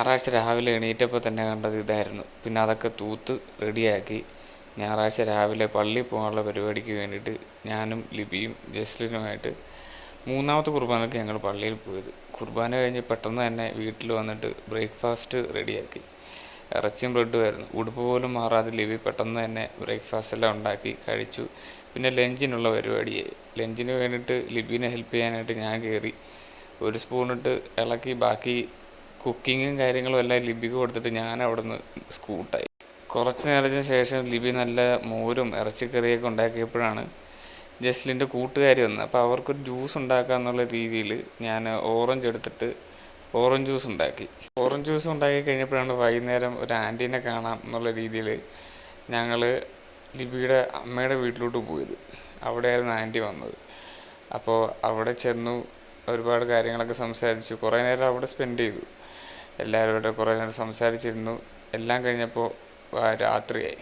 ഞായറാഴ്ച രാവിലെ എണീറ്റപ്പോൾ തന്നെ കണ്ടത് ഇതായിരുന്നു. പിന്നെ അതൊക്കെ തൂത്ത് റെഡിയാക്കി ഞായറാഴ്ച രാവിലെ പള്ളിയിൽ പോകാനുള്ള പരിപാടിക്ക് വേണ്ടിയിട്ട് ഞാനും ലിപിയും ജസ്ലിനുമായിട്ട് മൂന്നാമത്തെ കുർബാനയ്ക്ക് ഞങ്ങൾ പള്ളിയിൽ പോയത്. കുർബാന കഴിഞ്ഞ് പെട്ടെന്ന് തന്നെ വീട്ടിൽ വന്നിട്ട് ബ്രേക്ക്ഫാസ്റ്റ് റെഡിയാക്കി. ഇറച്ചിയും ബ്രെഡുമായിരുന്നു. ഉടുപ്പ് പോലും മാറാതെ ലിപി പെട്ടെന്ന് തന്നെ ബ്രേക്ക്ഫാസ്റ്റ് എല്ലാം ഉണ്ടാക്കി കഴിച്ചു. പിന്നെ ലഞ്ചിനുള്ള പരിപാടിയായി. ലഞ്ചിന് വേണ്ടിയിട്ട് ലിപിനെ ഹെൽപ്പ് ചെയ്യാനായിട്ട് ഞാൻ കയറി. ഒരു സ്പൂണിട്ട് ഇളക്കി ബാക്കി കുക്കിങ്ങും കാര്യങ്ങളും എല്ലാം ലിപിക്ക് കൊടുത്തിട്ട് ഞാൻ അവിടെ നിന്ന് സ്കൂട്ടായി. കുറച്ച് നേരത്തിന് ശേഷം ലിപി നല്ല മോരും ഇറച്ചിക്കറിയൊക്കെ ഉണ്ടാക്കിയപ്പോഴാണ് ജസ്ലിൻ്റെ കൂട്ടുകാരി വന്നത്. അപ്പോൾ അവർക്കൊരു ജ്യൂസ് ഉണ്ടാക്കുക എന്നുള്ള രീതിയിൽ ഞാൻ ഓറഞ്ച് എടുത്തിട്ട് ഓറഞ്ച് ജ്യൂസ് ഉണ്ടാക്കി. ഓറഞ്ച് ജ്യൂസ് ഉണ്ടാക്കി കഴിഞ്ഞപ്പോഴാണ് വൈകുന്നേരം ഒരു ആൻറ്റീനെ കാണാം എന്നുള്ള രീതിയിൽ ഞങ്ങൾ ലിപിയുടെ അമ്മയുടെ വീട്ടിലോട്ട് പോയത്. അവിടെയായിരുന്നു ആൻറ്റി വന്നത്. അപ്പോൾ അവിടെ ചെന്നു ഒരുപാട് കാര്യങ്ങളൊക്കെ സംസാരിച്ചു. കുറേ നേരം അവിടെ സ്പെൻഡ് ചെയ്തു. എല്ലാവരോടും കുറേ നേരം സംസാരിച്ചിരുന്നു. എല്ലാം കഴിഞ്ഞപ്പോൾ രാത്രിയായി.